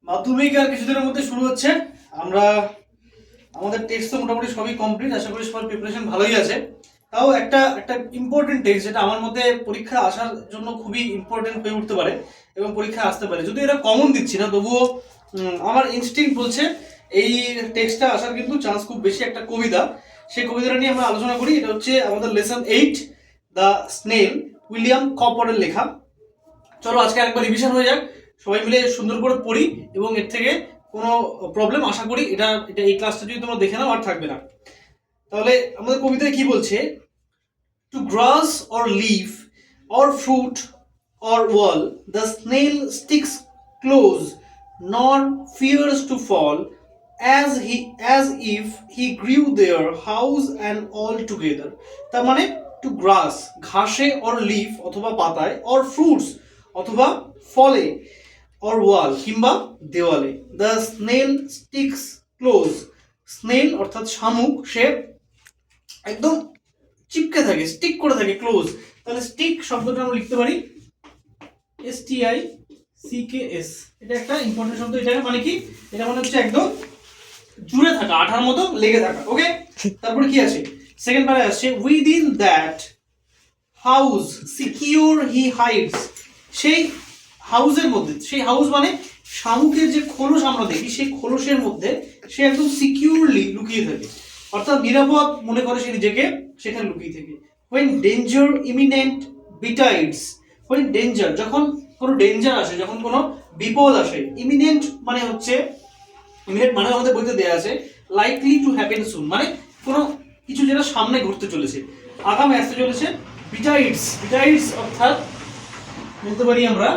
মাধ্যমিক আর কিছুদিনের মধ্যে শুরু হচ্ছে। আমরা আমাদের টেক্সট তো মোটামুটি সবই কমপ্লিট, আশা করি সবার প্রিপারেশন ভালোই আছে। তাও একটা একটা ইম্পর্টেন্ট টেক্সট যেটা আমার মতে পরীক্ষা আসার জন্য খুবই ইম্পর্টেন্ট হয়ে উঠতে পারে এবং পরীক্ষা আসতে পারে, যদি এটা কমন দিচ্ছি না তবুও আমার ইনস্টিংক্ট বলছে এই টেক্সটটা আসার কিন্তু চান্স খুব বেশি। একটা কবিতা, সেই কবিতাটা নিয়ে আমরা আলোচনা করি। এটা হচ্ছে আমাদের লেসন 8 দ্য স্নেল, উইলিয়াম কপরের লেখা। চলো আজকে একবার রিভিশন হয়ে যাক, সবাই মিলে সুন্দর করে পড়ি এবং এর থেকে কোনো প্রবলেম আশা করি এটা এটা এই ক্লাসটা যদি তোমরা দেখে নাও আর থাকবে না। তাহলে আমাদের কবিতায় কি বলছে? To grass or leaf or fruit or wall the snail sticks close nor fears to fall as if he grew their house and all together। তার মানে টু গ্রাস ঘাসে, অর লিফ অথবা পাতায়, অর ফ্রুটস অথবা ফলে, অর ওয়াল কিংবা দেওয়ালে। The snail sticks close, snail অর্থাৎ শামুক, সে একদম চিপকে থাকে, স্টিক করে থাকে, ক্লোজ। তাহলে স্টিক শব্দটা আমরা লিখতে পারি STICKS। এটা একটা ইম্পর্টেন্ট শব্দ। এটা মানে কি? এটা মানে হচ্ছে একদম জুড়ে থাকা, আঠার মতো লেগে থাকা। ওকে, তারপরে কি আছে? সেকেন্ড প্যারা আসছে within that house secure he hides. সেই হাউসের মধ্যে, সেই হাউস মানে শামুকের যে খোলস আমরা দেখি, সেই খোলসের মধ্যে সে একদম সিকিউরলি লুকিয়ে থাকে, অর্থাৎ নিরাপদ মনে করে সে নিজেকে সেখানে লুকিয়ে থাকে। when danger imminent betides, when danger যখন কোনো ডেঞ্জার আসে, যখন কোনো বিপদ আসে। ইমিনেন্ট মানে হচ্ছে, ইমিনেন্ট মানে আমাদের বইতে দেয়া আছে লাইকলি টু হ্যাপেন সুন, মানে কোনো কিছু যেটা সামনে ঘটতে চলেছে, আগামী আসতে চলেছে। বিটাইডস, বিটাইডস অর্থাৎ বলতে পারি আমরা,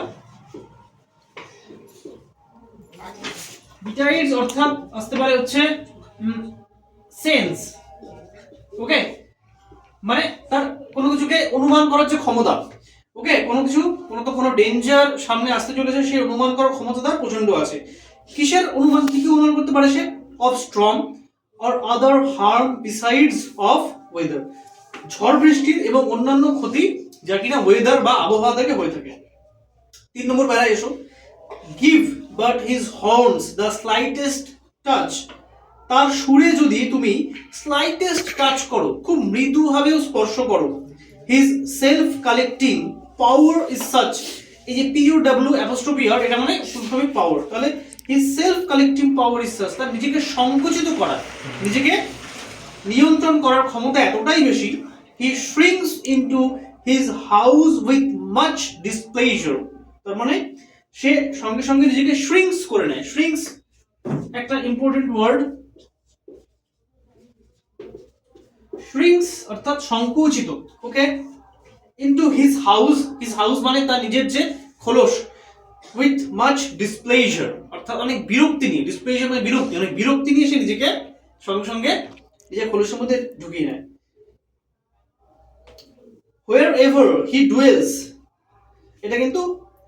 বিটাইডস অর্থাৎ আসতে পারে হচ্ছে সেন্স। ওকে, মানে তার কোনো কিছুকে অনুমান করার যে ক্ষমতা। ওকে, কোনো কিছু কোনো ডেঞ্জার সামনে আসতে চলেছে, সেই অনুমান করার ক্ষমতা তার প্রচন্ড আছে। কিসের অনুমান, কি অনুমান করতে পারে সে? Of storm or other harm besides of weather, ঝড় বৃষ্টির এবং অন্যান্য ক্ষতি যা কিনা ওয়েদার বা আবহাওয়া থেকে হয়ে থাকে। 3 নম্বর প্যারায় এসো। Give but his horns the slightest touch, তার সুরে যদি তুমি স্লাইটেস্ট টাচ করো, খুব মৃদুভাবেও স্পর্শ করো। His self collecting power is such, এই যে PUWR এটা মানে শুধুভাবে পাওয়ার। তাহলে his self collecting power is such, তার নিজেকে সংকুচিত করা, নিজেকে নিয়ন্ত্রণ করার ক্ষমতা এতটাই বেশি। He shrinks into his house with much displeasure, তার মানে সে সঙ্গে সঙ্গে নিজেকে শ্রিঙ্কস করে নেয়। শ্রিঙ্কস একটা ইম্পর্টেন্ট ওয়ার্ড। শ্রিঙ্কস অর্থাৎ সংকুচিত। Okay, into his house, his house মানে তার নিজের যে খোলস, উইথ মাচ ডিসপ্লেজার অর্থাৎ অনেক বিরক্তি নিয়ে, ডিসপ্লেজার মানে বিরক্তি, অনেক বিরক্তি নিয়ে সে নিজেকে সঙ্গে সঙ্গে নিজের খোলসের মধ্যে ঢুকিয়ে নেয়। wherever he dwells, এটা কিন্তু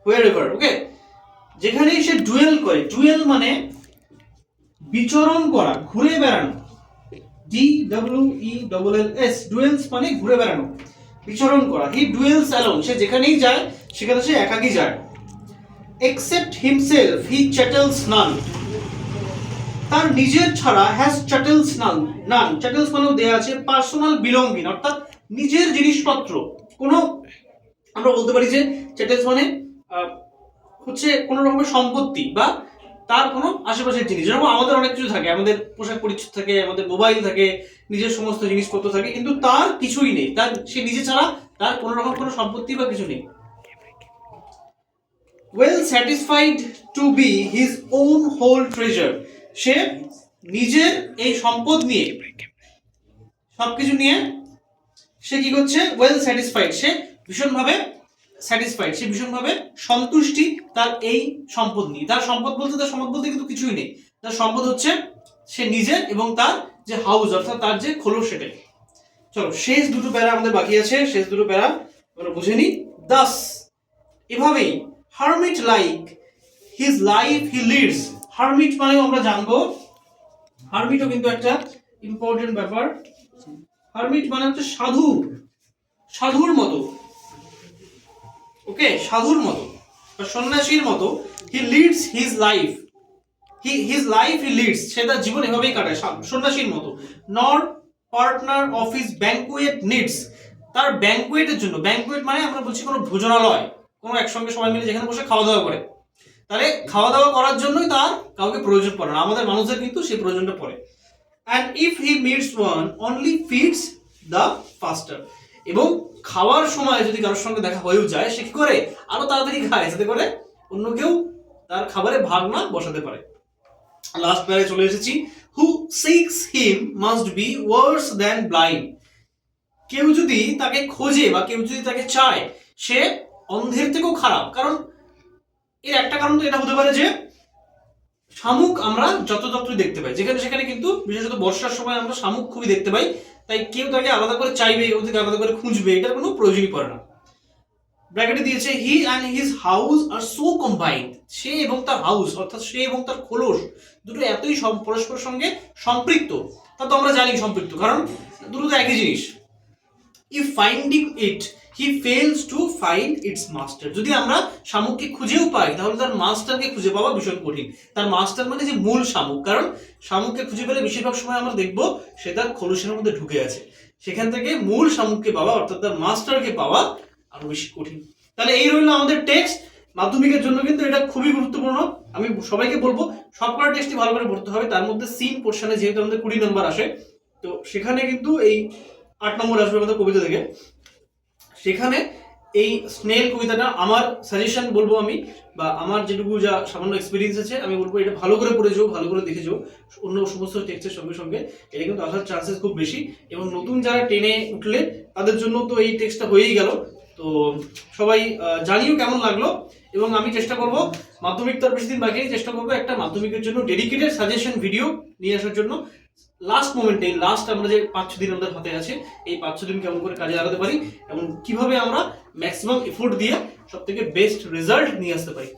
wherever। ওকে, যেখানেই সে ডুয়েল করে, ডুয়েল মানে বিচরণ করা, ঘুরে বেড়ানো। DWELLS, ডুয়েলস মানে ঘুরে বেড়ানো, বিচরণ করা। হি ডুয়েলস অ্যালোন, সে যেখানেই যায় সেখানে সে একাকী যায়। এক্সেপ্ট হিমসেলফ হি চ্যাটেলস নান, তার নিজের ছাড়া হ্যাজ চ্যাটেলস নান। নান চ্যাটেলস মানেও দেয়া আছে পার্সোনাল বিলঙ্গিং, অর্থাৎ নিজের জিনিসপত্র। কোনো আমরা বলতে পারি যে চ্যাটেলস মানে হচ্ছে কোনো রকমের সম্পত্তি বা তার কোনো আশেপাশের জিনিস। যেরকম আমাদের অনেক কিছু থাকে, আমাদের পোশাক পরিচ্ছদ থাকে, আমাদের মোবাইল থাকে, নিজের সমস্ত জিনিসপত্র থাকে, কিন্তু তার কিছুই নেই, তার সে নিজে ছাড়া তার কোনো রকম কোনো সম্পত্তি বা কিছু নেই। Well satisfied to be his own whole treasure, সে নিজের এই সম্পদ নিয়ে, সবকিছু নিয়ে সে কি করছে? ওয়েল স্যাটিসফাইড, সে ভীষণভাবে স্যাটিসফাইড, সে ভীষণভাবে সন্তুষ্টি তার এই সম্পদ নিয়ে। তার সম্পদ বলতে কিন্তু কিছুই নেই, তার সম্পদ হচ্ছে সে নিজে এবং তার যে হাউস অর্থাৎ তার যে খোলস সেটাই। চলো শেষ দুটো প্যারা আমাদের বাকি আছে, শেষ দুটো প্যারা আমরা বুঝে নিই। দাস, এভাবেই, hermit like his life he Leeds. Hermit মানেও আমরা জানবো, হারমিটও কিন্তু একটা ইম্পর্টেন্ট ব্যাপার। হারমিট মানে হচ্ছে সাধু, সাধুর মতো। ওকে, সাধুর মতো বা সন্ন্যাসীর মতো। He leads his life, his life he leads, সে তার জীবন এভাবেই কাটায় সন্ন্যাসীর মতো। Nor partner of his banquet needs, তার ব্যাঙ্কুয়েটের জন্য, ব্যাঙ্কুয়েট মানে আমরা বলছি কোনো ভোজনালয়, কোনো একসঙ্গে সবাই মিলে যেখানে বসে খাওয়া দাওয়া করে, তাহলে খাওয়া দাওয়া করার জন্যই তার কাউকে প্রয়োজন পড়ে না, আমাদের মানুষদের কিন্তু সেই প্রয়োজনটা পড়ে। And if he meets one only feeds the ফাস্টার, এবং খাওয়ার সময় যদি কারোর সঙ্গে দেখা হয়েও যায় সে কি করে আরো তাড়াতাড়ি খায়, যাতে করে অন্য কেউ তার খাবারে ভাগ না বসাতে পারে। লাস্ট প্যারে চলে এসেছি, who seeks him must be worse than blind, কেউ যদি তাকে খোঁজে বা কেউ যদি তাকে চায় সে অন্ধের থেকেও খারাপ। কারণ এর একটা কারণ তো এটা হতে পারে যে শামুক আমরা যত্রতত্রই দেখতে পাই, যেখানে সেখানে কিন্তু বিশেষত বর্ষার সময় আমরা শামুক খুবই দেখতে পাই, তাই কেউ তাকে আলাদা করে চাইবে, কেউ তাকে আলাদা করে খুঁজবে, এটার কোনো প্রয়োজনই পড়ে না। ব্র্যাকেটে দিয়েছে he and his house are so combined, সে এবং তার হাউস অর্থাৎ সে এবং তার খোলস দুটো এতই পরস্পরের সঙ্গে সম্পৃক্ত, তা তো আমরা জানি সম্পৃক্ত, কারণ দুটো তো একই জিনিস। If finding it he fails to find its master, যদি আমরা শামুককে খুঁজেও পাই তাহলে তার মাস্টারকে খুঁজে পাওয়া ভীষণ কঠিন। তার মাস্টার মানে যে মূল শামুক, কারণ শামুককে খুঁজে পেলে বেশিরভাগ সময় আমরা দেখবো সে তার খোলসের মধ্যে ঢুকে আছে, সেখান থেকে মূল শামুককে পাওয়া অর্থাৎ তার মাস্টারকে পাওয়া আরো বেশি কঠিন। তাহলে এই রইল আমাদের টেক্সট। মাধ্যমিকের জন্য কিন্তু এটা খুবই গুরুত্বপূর্ণ, আমি সবাইকে বলবো সবকটা টেক্সটই ভালো করে পড়তে হবে। তার মধ্যে সিন পোর্শনে যেহেতু আমাদের 20 নম্বর আসে, তো সেখানে কিন্তু এই 8 নম্বর আসবে আমাদের কবিতা থেকে, সেখানে এই স্নেল কবিতাটা আমার সাজেশন বলবো আমি, বা আমার যেটুকু যা সামান্য এক্সপিরিয়েন্স আছে আমি বলবো এটা ভালো করে পড়ে যাও, ভালো করে দেখে যাও অন্য সমস্ত টেক্সটের সঙ্গে সঙ্গে, এটা কিন্তু আসার চান্সেস খুব বেশি। এবং নতুন যারা টেনে উঠলে তাদের জন্য তো এই টেক্সটটা হয়েই গেল। তো সবাই জানিও কেমন লাগলো, এবং আমি চেষ্টা করব মাধ্যমিক তো আর বেশি দিন বাকি, চেষ্টা করবো একটা মাধ্যমিকের জন্য ডেডিকেটেড সাজেশন ভিডিও নিয়ে আসার জন্য। লাস্ট মোমেন্টে, লাস্ট আমরা যে 5-6 দিন আমাদের হাতে আছে, এই 5-6 দিন কেমন করে কাজে লাগাতে পারি এবং কিভাবে আমরা ম্যাক্সিমাম এফোর্ট দিয়ে সব থেকে বেস্ট রেজাল্ট নিয়ে আসতে পারি।